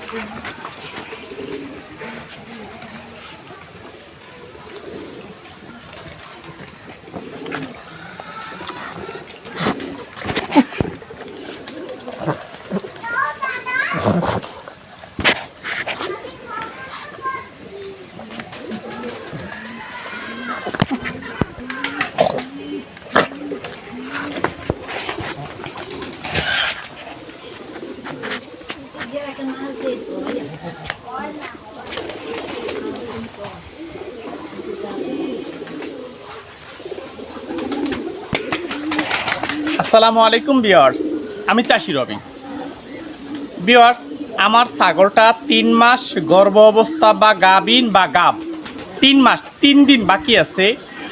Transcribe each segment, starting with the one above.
আসসালামু আলাইকুম ভিউয়ার্স, আমি চাষি রবি। ভিউয়ার্স, আমার ছাগলটা 3 মাস গর্ভ অবস্থা বা গাভীন বা গাব, 3 মাস 3 দিন বাকি আছে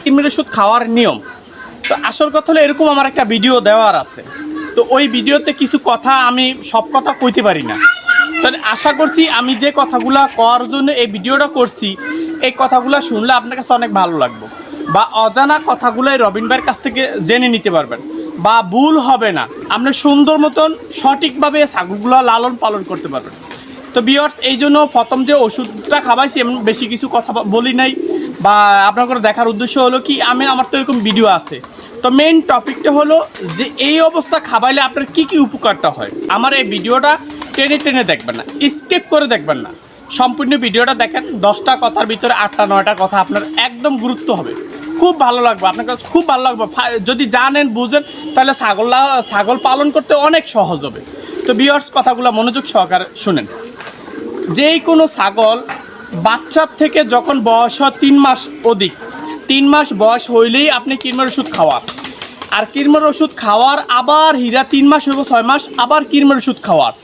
কৃমির ওষুধ খাওয়ার নিয়ম। তো আসল কথা হলো এরকম আমার একটা ভিডিও দেওয়ার আছে। তো ওই ভিডিওতে কিছু কথা আমি সব কথা কইতে পারি না। তাহলে আশা করছি আমি যে কথাগুলো করার জন্য এই ভিডিওটা করছি, এই কথাগুলো শুনলে আপনার কাছে অনেক ভালো লাগবে, বা অজানা কথাগুলোই রবিন ভাইয়ের কাছ থেকে জেনে নিতে পারবেন, বা ভুল হবে না, আপনি সুন্দর মতন সঠিকভাবে ছাগলগুলো লালন পালন করতে পারবেন। তো ভিউয়ার্স, এই জন্য প্রথম যে ওষুধটা খাওয়াইছি এমন বেশি কিছু কথা বলি নাই, বা আপনাদের দেখার উদ্দেশ্য হলো কি আমার তো এরকম ভিডিও আছে। তো মেইন টপিকটা হলো যে এই অবস্থা খাওয়াইলে আপনার কি কি উপকারটা হয়। আমার এই ভিডিওটা টেনে টেনে দেখবেন না, স্কিপ করে দেখবেন না, সম্পূর্ণ ভিডিওটা দেখেন। 10টা কথার ভিতরে 8টা 9টা কথা আপনার একদম গুরুত্ব হবে, খুব ভালো লাগবে, আপনার কাছে খুব ভালো লাগবে। যদি জানেন বুঝেন তাহলে ছাগল পালন করতে অনেক সহজ হবে। তো ভিউয়ার্স, কথাগুলো মনোযোগ সহকারে শুনেন। যেই কোনো ছাগল বাচ্চার থেকে যখন বয়স হয় 3 মাস অধিক, 3 মাস বয়স হইলেই আপনি কৃমির ওষুধ খাওয়ার, আর কৃমির ওষুধ খাওয়ার আবার 3 মাস হইব 6 মাস আবার কৃমির ওষুধ খাওয়ার।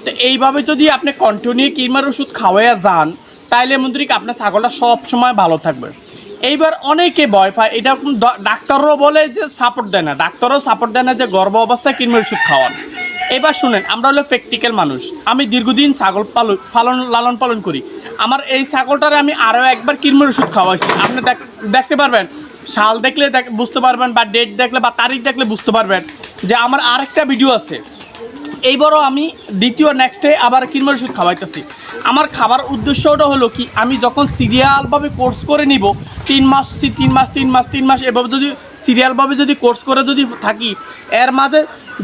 তো এইভাবে যদি আপনি কন্টিনিউ কৃমির ওষুধ খাওয়াইয়া যান তাইলে মন্ত্রী আপনার ছাগলটা সব সময় ভালো থাকবে। এইবার অনেকে ভয় পায়, এটা ডাক্তাররাও বলে যে সাপোর্ট দেয় না, ডাক্তারও সাপোর্ট দেয় না যে গর্ভ অবস্থায় কৃমির ওষুধ খাওয়ান। এবার শুনেন, আমরা হলো প্র্যাকটিক্যাল মানুষ, আমি দীর্ঘদিন ছাগল লালন পালন করি। আমার এই ছাগলটারে আমি আরও একবার কৃমির ওষুধ খাওয়াইছি। আপনি দেখতে পারবেন, সাল দেখলে বুঝতে পারবেন, বা ডেট দেখলে বা তারিখ দেখলে বুঝতে পারবেন যে আমার আরেকটা ভিডিও আছে। এইবারও আমি দ্বিতীয় নেক্সটে আবার কৃমির ওষুধ খাওয়াইতেছি। আমার খাবার উদ্দেশ্যটা হলো কি, আমি যখন সিরিয়ালভাবে কোর্স করে নিব 3 মাস 3 মাস 3 মাস 3 মাস এভাবে যদি সিরিয়ালভাবে যদি কোর্স করে যদি থাকি, এর মাঝে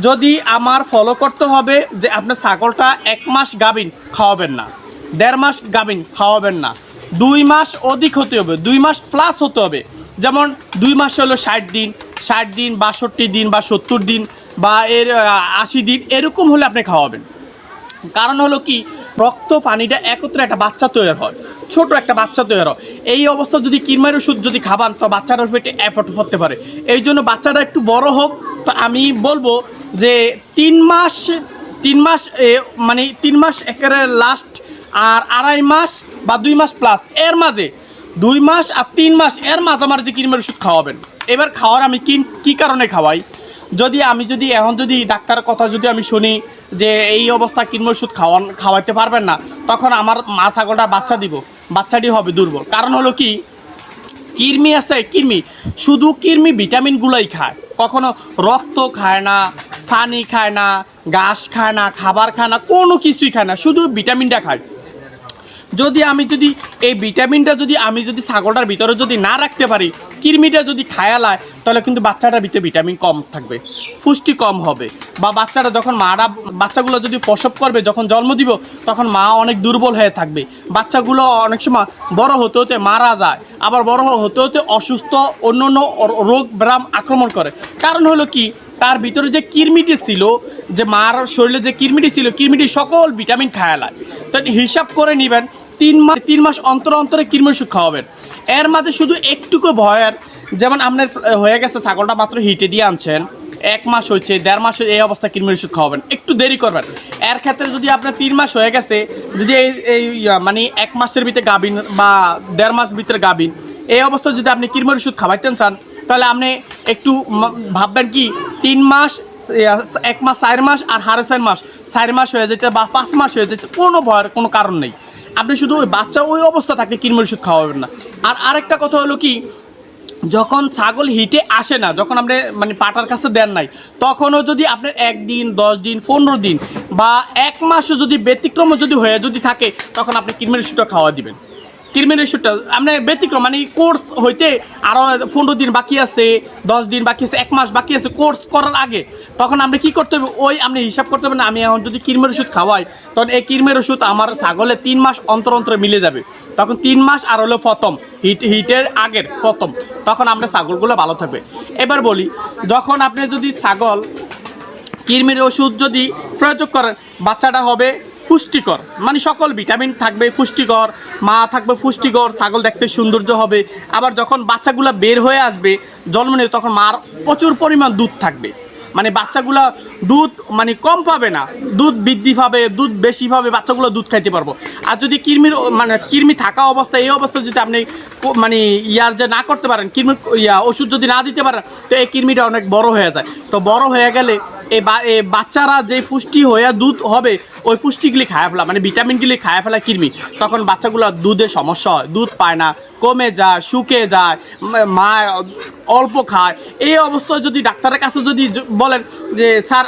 যদি আমার ফলো করতে হবে যে আপনার ছাগলটা 1 মাস গাভিন খাওয়াবেন না, 1.5 মাস গাভিন খাওয়াবেন না, 2 মাস অধিক হতে হবে, 2 মাস প্লাস হতে হবে। যেমন 2 মাস হলো 60 দিন, 62 দিন বা 70 দিন বা 80 দিন, এরকম হলে আপনি খাওয়াবেন। কারণ হলো কি, রক্ত পানিটা একত্রে একটা বাচ্চা তৈরি হয়, ছোট একটা বাচ্চা তৈরি হয়। এই অবস্থা যদি কৃমির ওষুধ যদি খাবান তো বাচ্চাটার পেটে এফেক্ট হতে পারে। এই জন্য বাচ্চাটা একটু বড় হোক। তো আমি বলবো যে 3 মাস মানে 3 মাস একেবারে লাস্ট, আর 2.5 মাস বা 2 মাস প্লাস, এর মাঝে 2 মাস আর 3 মাস এর মাঝে আমার যে কৃমির ওষুধ খাওয়াবেন। এবার খাওয়ার আমি কী কারণে খাওয়াই, আমি যদি এখন যদি ডাক্তারের কথা যদি আমি শুনি যে এই অবস্থা কৃমির ওষুধ খাওয়াইতে পারবেন না, তখন আমার মা ছাগলটা বাচ্চা দিব, বাচ্চাটি হবে দুর্বল। কারণ হলো কি, কৃমি আছে, শুধু কৃমি ভিটামিনগুলোই খায়, কখনো রক্ত খায় না, পানি খায় না, ঘাস খায় না, খাবার খায় না, কোনো কিছুই খায় না, শুধু ভিটামিনটা খায়। যদি এই ভিটামিনটা আমি যদি ছাগলটার ভিতরে যদি না রাখতে পারি, কৃমিটা যদি খায়ালায়, তাহলে কিন্তু বাচ্চাটার ভিতরে ভিটামিন কম থাকবে, পুষ্টি কম হবে। বা বাচ্চাটা যখন বাচ্চাগুলো যদি প্রসব করবে, যখন জন্ম দিব, তখন মা অনেক দুর্বল হয়ে থাকবে। বাচ্চাগুলো অনেক সময় বড় হতে হতে মারা যায়, আবার বড় হতে হতে অসুস্থ অন্য রোগ ব্যায়াম আক্রমণ করে। কারণ হলো কি, তার ভিতরে যে কৃমিটি ছিল, যে মার শরীরে যে কৃমিটি ছিল, কৃমিটি সকল ভিটামিন খায়ালায়। তো হিসাব করে নেবেন, 3 মাস অন্তরে কৃমির ওষুধ খাওয়াবেন। এর মাঝে শুধু একটুকু ভয়ের, যেমন আপনার হয়ে গেছে ছাগলটা মাত্র হিটে দিয়ে আনছেন, 1 মাস হয়েছে, 1.5 মাস, এই অবস্থায় কৃমির ওষুধ খাওয়াবেন, একটু দেরি করবেন। এর ক্ষেত্রে যদি আপনার 3 মাস হয়ে গেছে, যদি এই মানে 1 মাসের ভিতরে গাভিন বা 1.5 মাস ভিতরে গাভিন, এই অবস্থায় যদি আপনি কৃমির ওষুধ খাওয়াইতে চান, তাহলে আপনি একটু ভাববেন কি 3 মাস 1 মাস 4 মাস আর 4.5 মাস, 4 মাস হয়ে যেতে বা 5 মাস হয়ে যেতে কোনো ভয়ের কোনো কারণ নেই। আপনি শুধু ওই বাচ্চা ওই অবস্থা থাকলে কৃমির ওষুধ খাওয়াবেন না। আর আরেকটা কথা হলো কি, যখন ছাগল হিটে আসে না, যখন আপনি মানে পাটার কাছে দেন নাই, তখনও যদি আপনার 1 দিন 10 দিন 15 দিন বা 1 মাসও যদি ব্যতিক্রম যদি হয়ে যদি থাকে তখন আপনি কৃমির ওষুধটা খাওয়া দিবেন। কৃমির ওষুধটা আপনি ব্যতিক্রম মানে কোর্স হইতে আরও 15 দিন বাকি আছে, 10 দিন বাকি আছে, 1 মাস বাকি আছে কোর্স করার আগে, তখন আপনি কী করতে হবে, ওই আপনি হিসাব করতে হবে না আমি এখন যদি কৃমির ওষুধ খাওয়াই তখন এই কৃমির ওষুধ আমার ছাগলে 3 মাস অন্তর অন্তরে মিলে যাবে। তখন 3 মাস আর হলো প্রথম হিটের আগের প্রথম, তখন আপনার ছাগলগুলো ভালো থাকবে। এবার বলি, যখন আপনি যদি ছাগল কৃমির ওষুধ যদি প্রয়োগ করেন, বাচ্চাটা হবে পুষ্টিকর, মানে সকল ভিটামিন থাকবে, পুষ্টিকর মা থাকবে, পুষ্টিকর ছাগল দেখতে সৌন্দর্য হবে। আবার যখন বাচ্চাগুলো বের হয়ে আসবে জন্ম নিয়ে, তখন মার প্রচুর পরিমাণ দুধ থাকবে, মানে বাচ্চাগুলো দুধ মানে কম পাবে না, দুধ বৃদ্ধি পাবে, দুধ বেশি পাবে, বাচ্চাগুলো দুধ খাইতে পারবো। আর যদি কৃমি থাকা অবস্থায়, এই অবস্থায় যদি আপনি মানে যে না করতে পারেন, কৃমির ওষুধ যদি না দিতে পারেন, তো এই কৃমিটা অনেক বড় হয়ে যায়। তো বড় হয়ে গেলে এই বাচ্চারা যে পুষ্টি হয়ে দুধ হবে, ওই পুষ্টিগুলি খায় ফেলা, মানে ভিটামিনগুলি খায় ফেলা কৃমি, তখন বাচ্চাগুলো দুধের সমস্যা হয়, দুধ পায় না, কমে যায়, শুকে যায়, মা অল্প খায়। এই অবস্থায় যদি ডাক্তারের কাছে যদি বলেন যে স্যার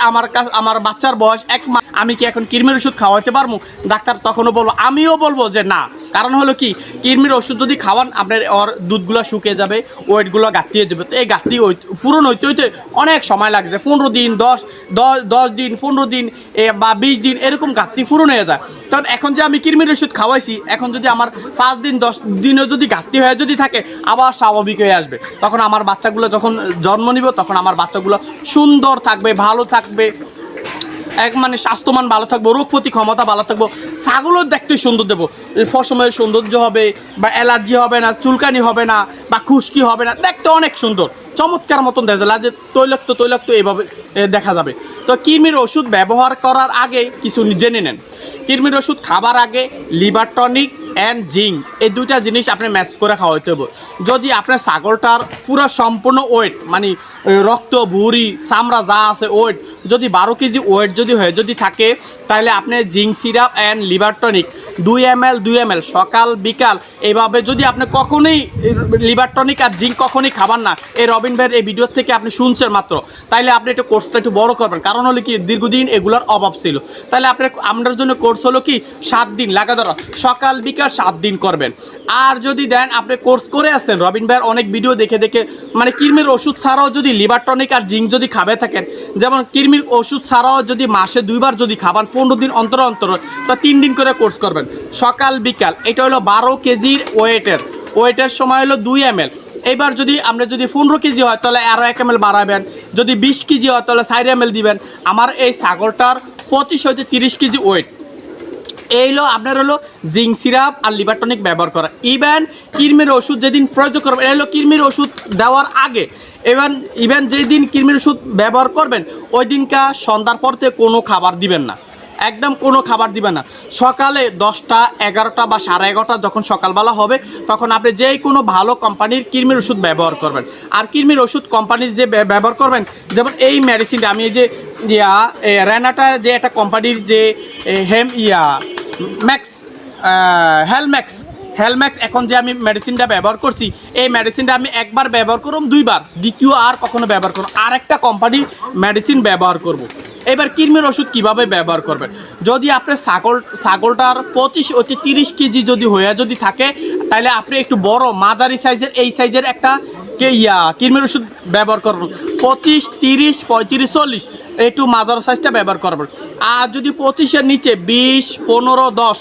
আমার বাচ্চার বয়স 1 মাস, আমি কি এখন কৃমির ওষুধ খাওয়াতে পারবো, ডাক্তার তখনও বলবো, আমিও বলবো যে না। কারণ হলো কি, কৃমির ওষুধ যদি খাওয়ান আপনার ওর দুধগুলো শুকিয়ে যাবে, ওয়েটগুলো গাঁতিয়ে যাবে। তো এই গাঁতি পূরণ হইতে হইতে অনেক সময় লাগছে, 15 দিন 10 দিন 15 দিন বা 20 দিন এরকম ঘাটতি পূরণ হয়ে যায়। কারণ এখন যে আমি কৃমির ওষুধ খাওয়াইছি, এখন যদি আমার 5 দিন 10 দিনও যদি ঘাটতি হয়ে যদি থাকে, আবার স্বাভাবিক হয়ে আসবে। তখন আমার বাচ্চাগুলো যখন জন্ম নিব, তখন আমার বাচ্চাগুলো সুন্দর থাকবে, ভালো থাকবে, মানে স্বাস্থ্যমান ভালো থাকবো, রোগ প্রতি ক্ষমতা ভালো থাকবো, ছাগলও দেখতে সুন্দর দেবো, ফসমের সৌন্দর্য হবে, বা অ্যালার্জি হবে না, চুলকানি হবে না, বা খুশকি হবে না, দেখতে অনেক সুন্দর চমৎকার মতন দেখা যায়, যে তৈলাক্ত এইভাবে দেখা যাবে। তো কৃমির ওষুধ ব্যবহার করার আগে কিছু জেনে নেন। কৃমির ওষুধ খাবার আগে লিভার টনিক অ্যান্ড জিঙ্ক এই দুইটা জিনিস আপনি ম্যাচ করে খাওয়াইতে হবে। যদি আপনার ছাগলটার পুরো সম্পূর্ণ ওয়েট, মানে রক্ত ভুঁড়ি চামড়া যা আছে ওয়েট যদি 12 কেজি ওয়েট যদি হয়ে যদি থাকে, তাহলে আপনি zinc syrup and liver tonic 2 ml সকাল বিকাল এইভাবে যদি আপনি কখনোই লিভার টনিক আর জিঙ্ক কখনোই খাবার না, এই রবিন ভাইয়ের এই ভিডিও থেকে আপনি শুনছেন মাত্র, তাইলে আপনি একটু কোর্সটা একটু বড় করবেন। কারণ হলো কি, দীর্ঘদিন এগুলোর অভাব ছিল। তাহলে আপনার জন্য কোর্স হলো কি 7 দিন লাগাতার সকাল বিকাল 7 দিন করবেন। আর যদি দেন আপনি কোর্স করে আসছেন, রবিন ভাইয়ের অনেক ভিডিও দেখে মানে কৃমির ওষুধ ছাড়াও যদি লিভার টনিক আর জিঙ্ক যদি খাবে থাকেন, যেমন কৃমির ওষুধ ছাড়াও যদি মাসে 2 বার যদি খাবার 15 দিন অন্তর তো 3 দিন করে কোর্স করবেন সকাল বিকাল। এটা হলো 12 কেজির ওয়েটের সময় হলো 2 ml। এবার যদি আমরা যদি 15 কেজি হয় তাহলে আরও 1 ml বাড়াবেন, যদি 20 কেজি হয় তাহলে 4 ml দিবেন। আমার এই ছাগলটার 25 হইতে 30 কেজি ওয়েট। এই হলো আপনার হলো জিঙ্ক সিরাপ আর লিভার টনিক ব্যবহার করা। ইভেন কৃমির ওষুধ যেদিন প্রয়োগ করবেন, এটা হলো কৃমির ওষুধ দেওয়ার আগে। ইভেন যেদিন কৃমির ওষুধ ব্যবহার করবেন, ওই দিনকা সন্ধ্যার পর থেকে কোনো খাবার দিবেন না, একদম কোনো খাবার দিবেন না। সকালে 10টা 11টা বা 11:30 যখন সকালবেলা হবে, তখন আপনি যে কোনো ভালো কোম্পানির কৃমির ওষুধ ব্যবহার করবেন। আর কৃমির ওষুধ কোম্পানির যে ব্যবহার করবেন, যেমন এই মেডিসিনটা আমি এই যে রেনাটা যে একটা কোম্পানির যে হেলম্যাক্স এখন যে আমি মেডিসিনটা ব্যবহার করছি, এই মেডিসিনটা আমি একবার ব্যবহার করব, 2 বার, দ্বিতীয় আর কখনো ব্যবহার করব, আর একটা কোম্পানির মেডিসিন ব্যবহার করব। এবার কৃমির ওষুধ কিভাবে ব্যবহার করবেন, যদি আপনার ছাগলটার 25 হতে 30 কেজি যদি হয়ে যদি থাকে, তাহলে আপনি একটু বড় মাঝারি সাইজের এই সাইজের একটা কৃমির ওষুধ ব্যবহার করবেন। 25, 30, 35, 40 একটু মাঝারি সাইজটা ব্যবহার করবেন। আর যদি 25-এর নিচে 20, 15, 10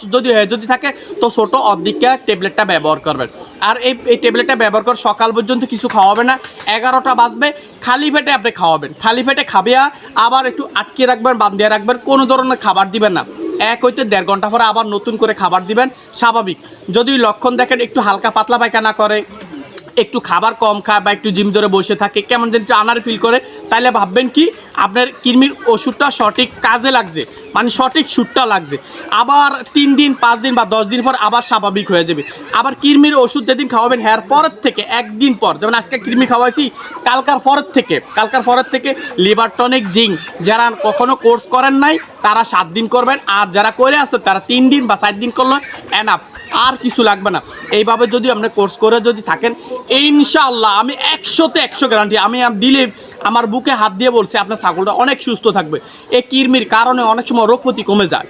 যদি থাকে, তো ছোটো অর্ধেকটা ট্যাবলেটটা ব্যবহার করবেন। আর এই ট্যাবলেটটা ব্যবহার করে সকাল পর্যন্ত কিছু খাওয়াবে না, 11টা বাজবে খালি পেটে আপনি খাওয়াবেন। খালি পেটে খাবে, আবার একটু আটকে রাখবেন, বাঁধিয়ে রাখবেন, কোনো ধরনের খাবার দিবেন না। 1 হইতে 1.5 ঘন্টা পরে আবার নতুন করে খাবার দিবেন স্বাভাবিক। যদি লক্ষণ দেখেন একটু হালকা পাতলা পায়খানা করে, একটু খাবার কম খায়, বা একটু জিম ধরে বসে থাকে, কেমন যেন আনার ফিল করে, তাহলে ভাববেন কি আপনার কৃমির ওষুধটা সঠিক কাজে লাগছে, মানে সঠিক সুটটা লাগছে। আবার 3 দিন 5 দিন বা 10 দিন পর আবার স্বাভাবিক হয়ে যাবে। আবার কৃমির ওষুধ যেদিন খাওয়াবেন, হ্যার পরের থেকে 1 দিন পর, যেমন আজকে কৃমি খাওয়াইছি, কালকার পরের থেকে লিভার টনিক জিঙ্ক যারা কখনো কোর্স করেন নাই তারা 7 দিন করবেন, আর যারা করে আসছে তারা 3 দিন বা 4 দিন করলে এনাফ, আর কিছু লাগবে না। এইভাবে যদি আপনি কোর্স করে যদি থাকেন, ইনশাআল্লাহ আমি 100-তে 100 গ্যারান্টি, আমি দিলে আমার বুকে হাত দিয়ে বলছে আপনার ছাগলটা অনেক সুস্থ থাকবে। এই কৃমির কারণে অনেক সময় রোগ প্রতি কমে যায়,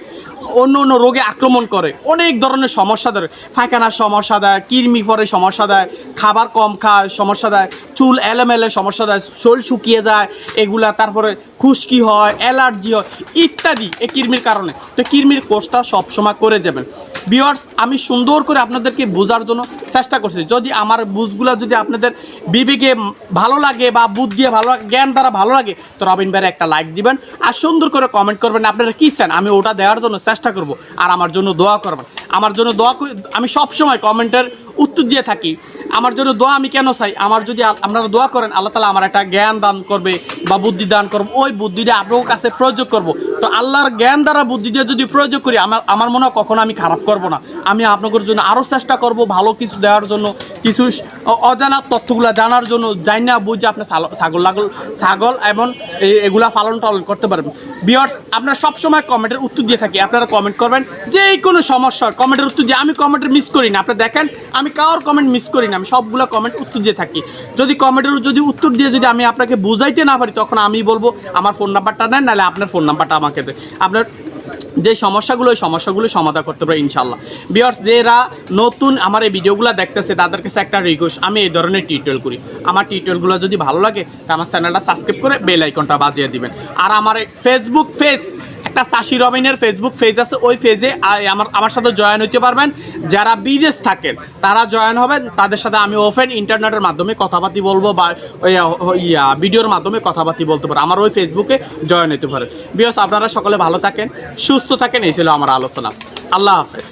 অন্য অন্য রোগে আক্রমণ করে, অনেক ধরনের সমস্যা দেয়, পায়খানার সমস্যা দেয়, কৃমি পরে সমস্যা দেয়, খাবার কম খায় সমস্যা দেয়, চুল এলোমেলো সমস্যা দেয়, শরীর শুকিয়ে যায় এগুলা, তারপরে খুশকি হয়, অ্যালার্জি হয় ইত্যাদি এই কৃমির কারণে। তো কৃমির কোর্সটা সবসময় করে যাবেন ভিউয়ার্স। আমি সুন্দর করে আপনাদেরকে বোঝার জন্য চেষ্টা করছি। যদি আমার বুঝগুলো যদি আপনাদের বিবেকে ভালো লাগে বা বুদ্ধি ভালো লাগে, জ্ঞান দ্বারা ভালো লাগে, তো রবিন ভাইয়ের একটা লাইক দিবেন আর সুন্দর করে কমেন্ট করবেন আপনারা কী চান, আমি ওটা দেওয়ার জন্য চেষ্টা করব। আর আমার জন্য দোয়া করবেন, আমার জন্য দোয়া আমি সবসময় কমেন্টের উত্তর দিয়ে থাকি। আমার জন্য দোয়া আমি কেন চাই, আমার যদি আপনারা দোয়া করেন আল্লাহ তাআলা আমার একটা জ্ঞান দান করবে বা বুদ্ধি দান করবো, ওই বুদ্ধিটা আপনার কাছে প্রয়োগ করব। তো আল্লাহর জ্ঞান দ্বারা বুদ্ধি দিয়ে যদি প্রয়োগ করি আমার মনে হয় কখনো আমি খারাপ করব না। আমি আপনাদের জন্য আরও চেষ্টা করব ভালো কিছু দেওয়ার জন্য, কিছু অজানা তথ্যগুলো জানার জন্য, জানি না বুঝে আপনি ছাগল এবং এগুলা পালন টালন করতে পারবেন। ভিউয়ার্স আপনারা সবসময় কমেন্টের উত্তর দিয়ে থাকি, আপনারা কমেন্ট করবেন যে কোনো সমস্যা কমেন্টের উত্তর দিয়ে। আমি কমেন্টের মিস করি না, আপনারা দেখেন আমি কারোর কমেন্ট মিস করি না, আমি সবগুলো কমেন্ট উত্তর দিয়ে থাকি। যদি কমেন্টের যদি উত্তর দিয়ে যদি আমি আপনাকে বুঝাইতে না পারি, তখন আমি বলবো আমার ফোন নাম্বারটা নেন, নাহলে আপনার ফোন নাম্বারটা আমাকে দেন, আপনার যে সমস্যাগুলো ওই সমস্যাগুলো সমাধান করতে পারে ইনশাল্লাহ। ভিউয়ার্স যারা নতুন আমার এই ভিডিওগুলো দেখতেছে তাদের কাছে একটা রিকোয়েস্ট, আমি এই ধরনের টিউটোরিয়াল করি, আমার টিউটোরিয়ালগুলো যদি ভালো লাগে তো আমার চ্যানেলটা সাবস্ক্রাইব করে বেল আইকনটা বাজিয়ে দিবেন। আর আমার ফেসবুক পেজ, একটা চাষি রবিনের ফেসবুক পেজ আছে, ওই পেজে আমার সাথে জয়েন হইতে পারবেন। যারা বিদেশ থাকেন তারা জয়েন হবেন, তাদের সাথে আমি ওপেন ইন্টারনেটের মাধ্যমে কথাবার্তি বলবো বা ভিডিওর মাধ্যমে কথাবার্তি বলতে পারবো। আমার ওই ফেসবুকে জয়েন হতে পারেন। ভিউয়ার্স আপনারা সকলে ভালো থাকেন, সুস্থ থাকেন, এই ছিল আমার আলোচনা। আল্লাহ হাফেজ।